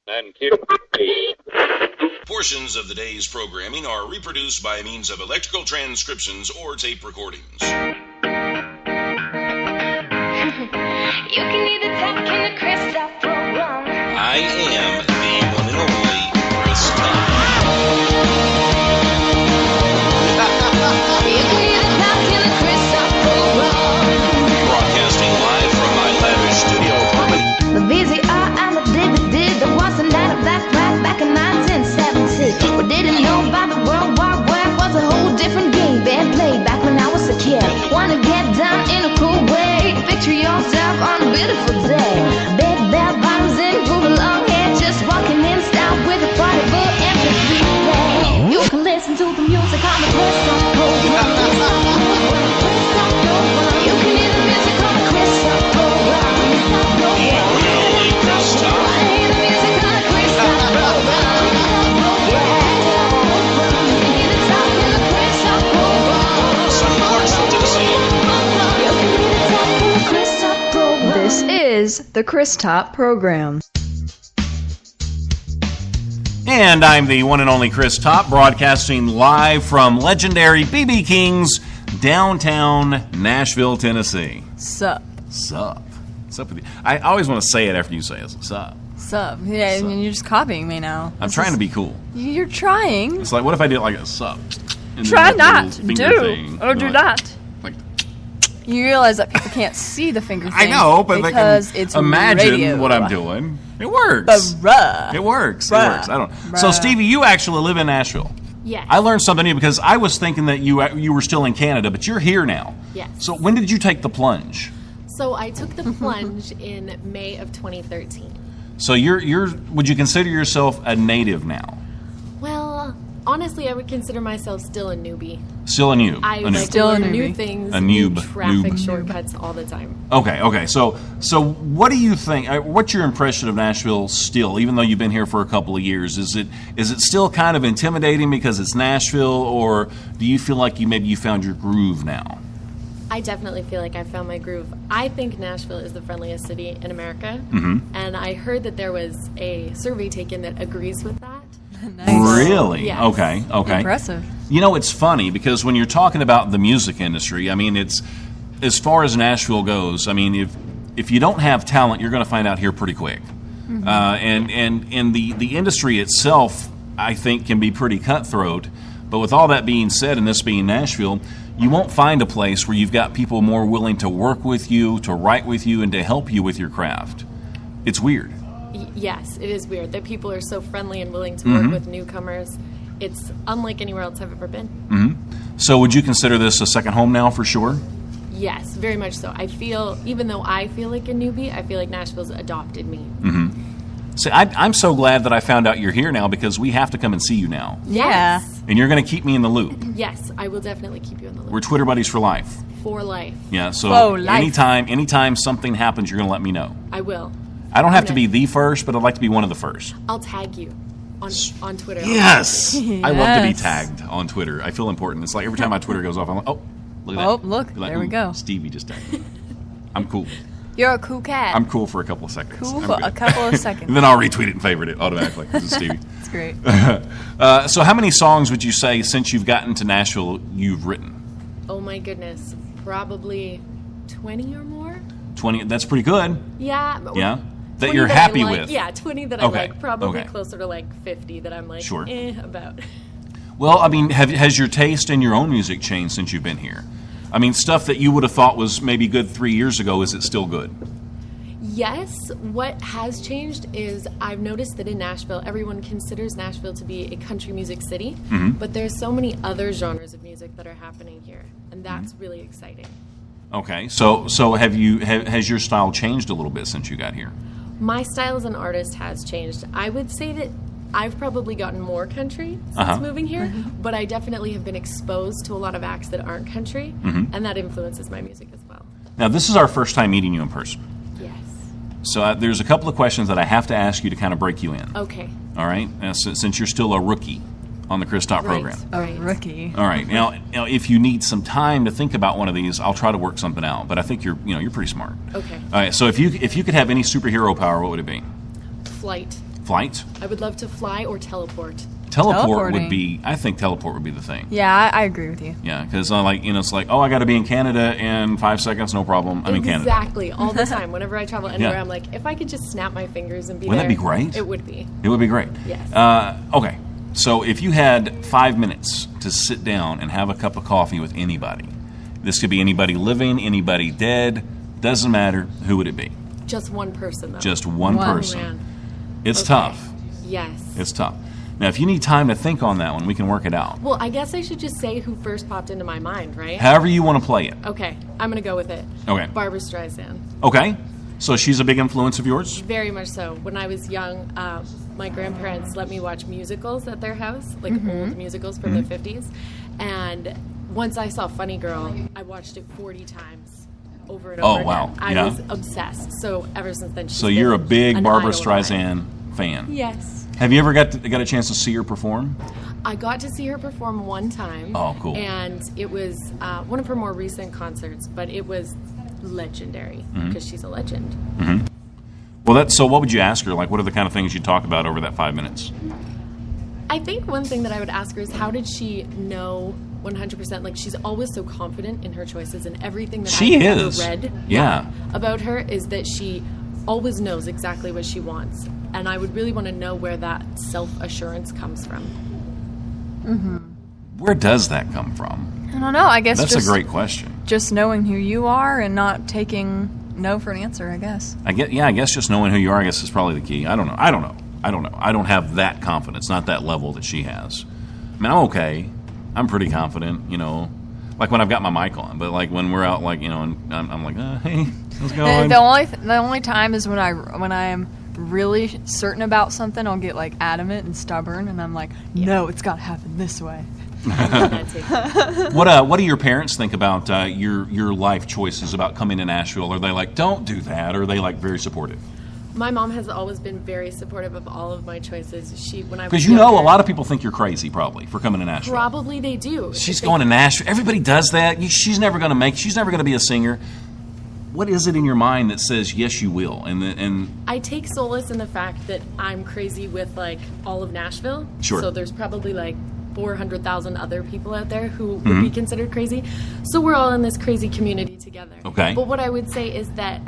and keep me. Portions of the day's programming are reproduced by means of electrical transcriptions or tape recordings. You can either talk in the Crystal program. I am the one and only Chris Top. You can either talk in the Crystal program. Broadcasting live from my lavish studio apartment. The VCR and the DVD, there was a night of that rap back in 1970. We didn't know about the World War Web was a whole different game being played back when I was a kid. Wanna get down in a cool way, picture yourself on a beautiful day. Big bell bottoms and groovy long hair, just walking in style with a party full MP3 play. You can listen to the music on the Crystal program. You can hear the music on the Crystal program. This is the Chris Top Program. And I'm the one and only Chris Top, broadcasting live from legendary BB King's downtown Nashville, Tennessee. Sup. Sup. Sup with you. I always want to say it after you say it. Sup. Sup. Yeah, Sup. And you're just copying me now. I'm trying to be cool. You're trying. It's like, what if I did it like a sup? Try not. Do. Thing. Or do like, not. Like, you realize that people can't see the finger thing. I know, but because they can it's imagine radio. what I'm doing. It works. Bruh. It works. Bruh. It works. I don't. So, Stevie, you actually live in Nashville. Yes. I learned something new because I was thinking that you were still in Canada, but you're here now. Yes. So when did you take the plunge? So I took the plunge in May of 2013. So would you consider yourself a native now? Well, honestly, I would consider myself still a newbie. Still a noob. I a noob. like Still learn a new newbie. things, A new noob. traffic Noob. shortcuts all the time. Okay. So what do you think? What's your impression of Nashville still? Even though you've been here for a couple of years, is it still kind of intimidating because it's Nashville, or do you feel like you found your groove now? I definitely feel like I found my groove. I think Nashville is the friendliest city in America, and I heard that there was a survey taken that agrees with that. Nice. Really? Yes. Okay. Impressive. You know, it's funny because when you're talking about the music industry, I mean, it's as far as Nashville goes. I mean, if you don't have talent, you're going to find out here pretty quick. And the industry itself, I think, can be pretty cutthroat. But with all that being said, and this being Nashville, you won't find a place where you've got people more willing to work with you, to write with you, and to help you with your craft. It's weird. Yes, it is weird that people are so friendly and willing to work with newcomers. It's unlike anywhere else I've ever been. So would you consider this a second home now for sure? Yes, very much so. I feel, even though I feel like a newbie, I feel like Nashville's adopted me. See, I'm so glad that I found out you're here now because we have to come and see you now. Yeah. And you're going to keep me in the loop. Yes, I will definitely keep you in the loop. We're Twitter buddies for life. For life. Yeah, so Whoa, life. anytime something happens, you're going to let me know. I will. I don't have to be the first, but I'd like to be one of the first. I'll tag you on Twitter. Yes! I love to be Yes. tagged on Twitter. I feel important. It's like every time my Twitter goes off, I'm like, oh, look at that. Oh, look, You're like, there we ooh, go. Stevie just tagged me. I'm cool. You're a cool cat. I'm cool for a couple of seconds. cool I'm for good. a couple of seconds. And then I'll retweet it and favorite it automatically. This is Stevie. It's great. So how many songs would you say since you've gotten to Nashville you've written? Oh my goodness. Probably 20 or more? 20. That's pretty good. Yeah. Yeah? That 20 you're I happy like. with. Yeah, 20 that Okay, I like. Probably okay. closer to like 50 that I'm like, Sure. about. Well, I mean, has your taste in your own music changed since you've been here? I mean, stuff that you would have thought was maybe good 3 years ago, is it still good? Yes, what has changed is I've noticed that in Nashville, everyone considers Nashville to be a country music city, but there's so many other genres of music that are happening here, and that's really exciting. Okay, so has your style changed a little bit since you got here? My style as an artist has changed. I would say that I've probably gotten more country since moving here, but I definitely have been exposed to a lot of acts that aren't country, and that influences my music as well. Now, this is our first time meeting you in person. Yes. So there's a couple of questions that I have to ask you to kind of break you in. Okay. All right? Since you're still a rookie on the Chris Top program. A rookie. All right. Now, if you need some time to think about one of these, I'll try to work something out. But I think you're pretty smart. Okay. All right. So if you could have any superhero power, what would it be? Flight. Flight? I would love to fly or teleport. Teleport would Teleporting. be, I think teleport would be the thing. Yeah, I agree with you. Yeah, because it's like, oh, I got to be in Canada in 5 seconds, no problem. I'm in Canada. Exactly, all the time. Whenever I travel anywhere, Yeah. I'm like, if I could just snap my fingers and be Wouldn't there. that be great? It would be. It would be great. Yes. Okay, so if you had 5 minutes to sit down and have a cup of coffee with anybody, this could be anybody living, anybody dead, doesn't matter, who would it be? Just one person, though. Just one One. person. Man. It's Okay. tough. Yes. It's tough. Now, if you need time to think on that one, we can work it out. Well, I guess I should just say who first popped into my mind, right? However you want to play it. Okay, I'm going to go with it. Okay. Barbra Streisand. Okay? So she's a big influence of yours? Very much so. When I was young, my grandparents let me watch musicals at their house, like old musicals from the 50s. And once I saw Funny Girl, I watched it 40 times over and over Oh, wow. again. I Yeah. was obsessed. So ever since then, she's So you're a been big an Barbra idol of mine. Streisand fan. Yes. Have you ever got a chance to see her perform? I got to see her perform one time. Oh, cool. And it was one of her more recent concerts, but it was legendary because she's a legend. Well, so what would you ask her? Like, what are the kind of things you'd talk about over that 5 minutes? I think one thing that I would ask her is how did she know 100%? Like, she's always so confident in her choices, and everything that She I've is. ever read Yeah. about her is that she always knows exactly what she wants. And I would really want to know where that self-assurance comes from. Where does that come from? I don't know. I guess That's just a great question. just knowing who you are and not taking no for an answer, I guess. I guess just knowing who you are, I guess, is probably the key. I don't know. I don't have that confidence, not that level that she has. I mean, I'm okay. I'm pretty confident, like when I've got my mic on. But like when we're out, like, and I'm like, hey, how's it going? The only time is when I am really certain about something, I'll get like adamant and stubborn, and I'm like, no, it's got to happen this way. That too. What do your parents think about your life choices about coming to Nashville? Are they like, don't do that? Or are they like very supportive? My mom has always been very supportive of all of my choices. When I was Because a younger, lot of people think you're crazy, probably, for coming to Nashville. probably they do. She's If they- going to Nashville. Everybody does that. She's never going to be a singer. What is it in your mind that says yes, you will? And I take solace in the fact that I'm crazy with like all of Nashville. Sure. So there's probably like 400,000 other people out there who Mm-hmm. would be considered crazy. So we're all in this crazy community together. Okay. But what I would say is that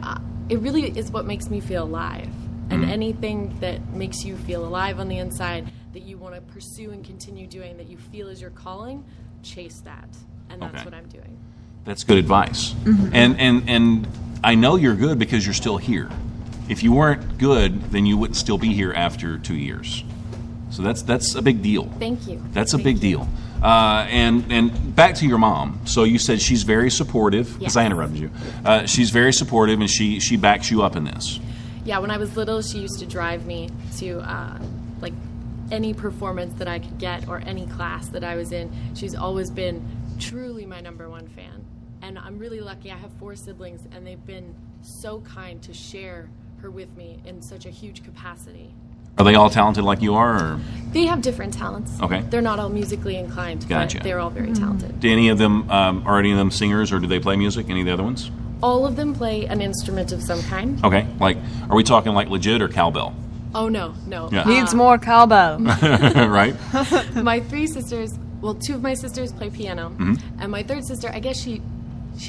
it really is what makes me feel alive. And Mm-hmm. anything that makes you feel alive on the inside that you want to pursue and continue doing, that you feel is your calling, chase that. And that's Okay. what I'm doing. that's good advice. And I know you're good because you're still here. If you weren't good, then you wouldn't still be here after 2 years. So that's a big deal. Thank you. That's a Thank big you. deal. And back to your mom. So you said she's very supportive, because Yes. I interrupted you. She's very supportive, and she backs you up in this. Yeah, when I was little, she used to drive me to like any performance that I could get or any class that I was in. She's always been truly my number one fan. And I'm really lucky. I have 4 siblings, and they've been so kind to share her with me in such a huge capacity. Are they all talented like you are? Or They have different talents. Okay. They're not all musically inclined, Gotcha. but they're all very talented. do any of them are any of them singers, or do they play music? Any of the other ones? All of them play an instrument of some kind. Okay, like are we talking like legit or cowbell? Oh, no. Yeah. Needs more cowbell. Right? My 3 sisters, well, 2 of my sisters play piano, and my 3rd sister, I guess she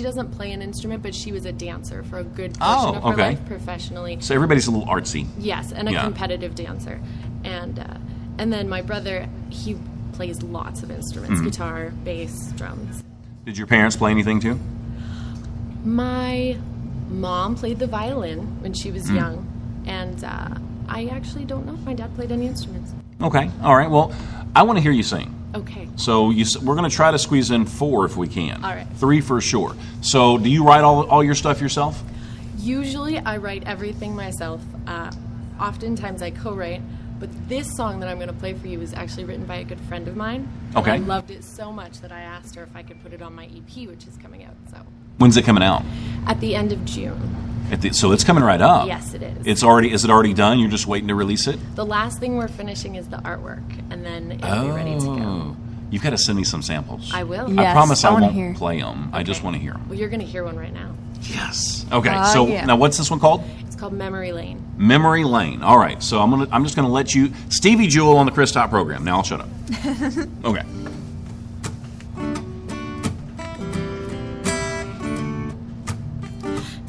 doesn't play an instrument, but she was a dancer for a good portion of her okay. life professionally. So everybody's a little artsy. Yes, and a Yeah. competitive dancer. And then my brother, he plays lots of instruments: guitar, bass, drums. Did your parents play anything too? My mom played the violin when she was young, and I actually don't know if my dad played any instruments. Okay, all right. Well, I want to hear you sing. Okay. So we're going to try to squeeze in 4 if we can. All right. 3 for sure. So do you write all your stuff yourself? Usually I write everything myself. Oftentimes I co-write, but this song that I'm going to play for you is actually written by a good friend of mine. Okay. And I loved it so much that I asked her if I could put it on my EP, which is coming out When's it coming out? at the end of June. So it's coming right up. Yes, it is. Is it already done? You're just waiting to release it? The last thing we're finishing is the artwork, and then it'll be ready to go. You've got to send me some samples. I will. Yeah. I promise I I wanna won't hear. play them. I just Okay. want to hear them. Well, you're going to hear one right now. Yes. Okay. Yeah. Now, what's this one called? It's called Memory Lane. Memory Lane. All right. So I'm just gonna let you Stevie Jewel on the Chris Top program. Now I'll shut up. Okay.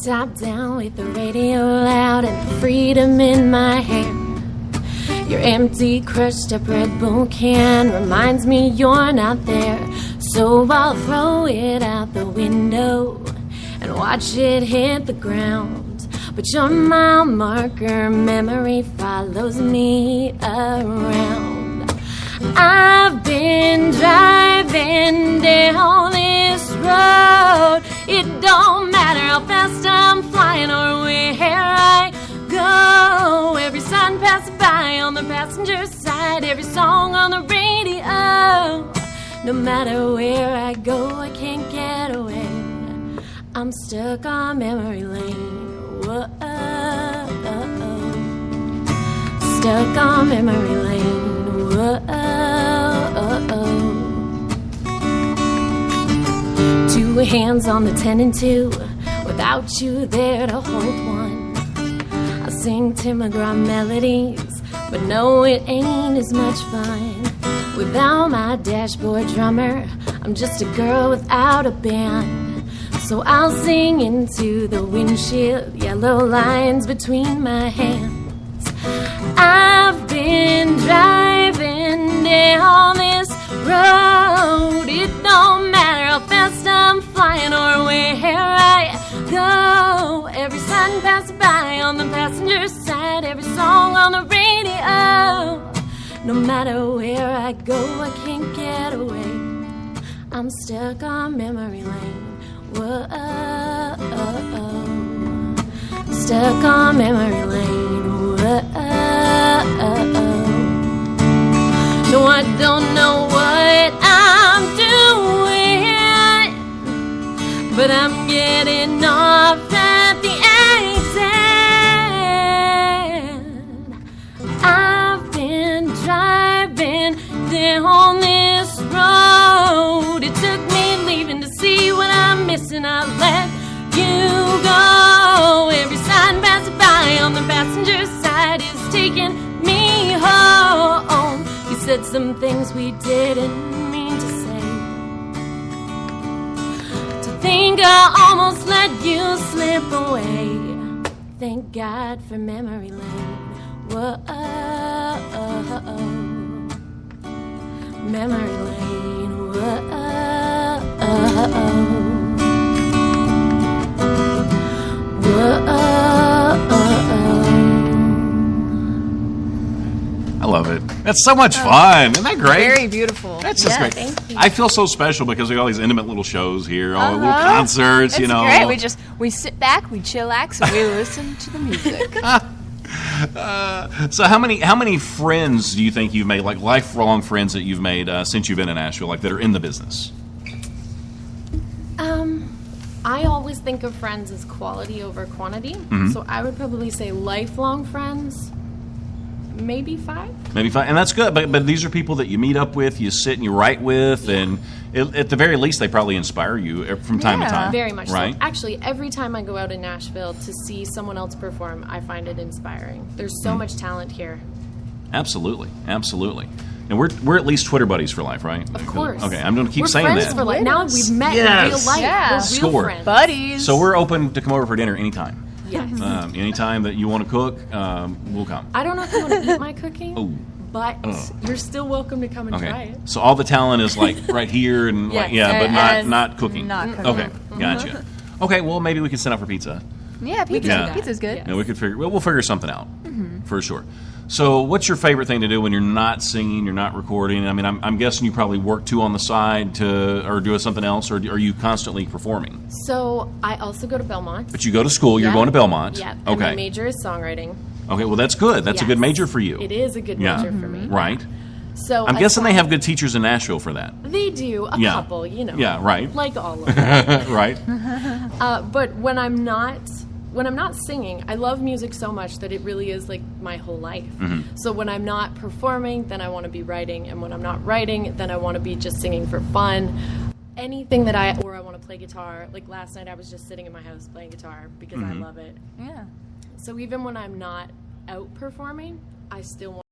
Top down with the radio loud and the freedom in my hand. Your empty, crushed up Red Bull can reminds me you're not there. So I'll throw it out the window and watch it hit the ground. But your mile marker memory follows me around. I've been driving down this road. It don't matter how fast I'm flying or where I go. Every sign passing by on the passenger side, every song on the radio. No matter where I go, I can't get away. I'm stuck on memory lane. Whoa, stuck on memory lane. Whoa, two hands on the 10 and 2, without you there to hold one. I sing Tim McGraw melodies, but no, it ain't as much fun. Without my dashboard drummer, I'm just a girl without a band. So I'll sing into the windshield, yellow lines between my hands. I've been driving down this road. It don't matter how fast I'm flying or where I go. Every sign passing by on the passenger side, every song on the radio. No matter where I go, I can't get away. I'm stuck on memory lane. Whoa, stuck on memory lane. Whoa, no, I don't know what I'm doing, but I'm getting off at the exit. I've been driving down this road. It took me leaving to see what I'm missing. I let you go. Every sign passing by on the passenger side is taking me home. You said some things we didn't mean to say. To think I almost let you slip away. Thank God for memory lane. Whoa, memory lane. Whoa, I love it. That's so much fun. Isn't that great? Very beautiful. That's just great. thank you. I feel so special because we got all these intimate little shows here, all the little concerts, It's you know. great. We sit back, we chillax, and we listen to the music. So how many friends do you think you've made, like lifelong friends that you've made since you've been in Nashville, like that are in the business? I always think of friends as quality over quantity. So I would probably say lifelong friends, maybe 5. Maybe 5, and that's good. But these are people that you meet up with, you sit and you write with, and at the very least, they probably inspire you from time to time. Very much right? so. Actually, every time I go out in Nashville to see someone else perform, I find it inspiring. There's so much talent here. Absolutely, absolutely. And we're at least Twitter buddies for life, right? Of course. Okay, I'm going to keep We're saying friends that. for life. Now we've met Yes. in real life. Yeah. We're real Score. friends. Buddies. So we're open to come over for dinner anytime. Yes. Anytime that you want to cook, we'll come. I don't know if you want to eat my cooking, Oh. but you're still welcome to come and try Okay. it. So all the talent is like right here and like Yes. but And not cooking. not cooking. Okay, gotcha. Okay, well maybe we can send out for pizza. Yeah, pizza. Yeah. Pizza's good. Yeah, we'll figure something out for sure. So, what's your favorite thing to do when you're not singing, you're not recording? I mean, I'm guessing you probably work too on the side or do something else, or are you constantly performing? So I also go to Belmont. But you go to school. You're Yeah. going to Belmont. Yeah. And Okay. my major is songwriting. Okay. Well, that's good. That's a good Yes. major for you. It is a good Yeah. major for me. Right. So I'm guessing they aside- have good teachers in Nashville for that. They do a Yeah. couple, you know. Yeah. Right. Like all of them. right. But when I'm not singing, I love music so much that it really is like my whole life. Mm-hmm. So when I'm not performing, then I want to be writing, and when I'm not writing, then I want to be just singing for fun. anything that I want to play guitar. Like last night I was just sitting in my house playing guitar because I love it. Yeah. So even when I'm not out performing, I still want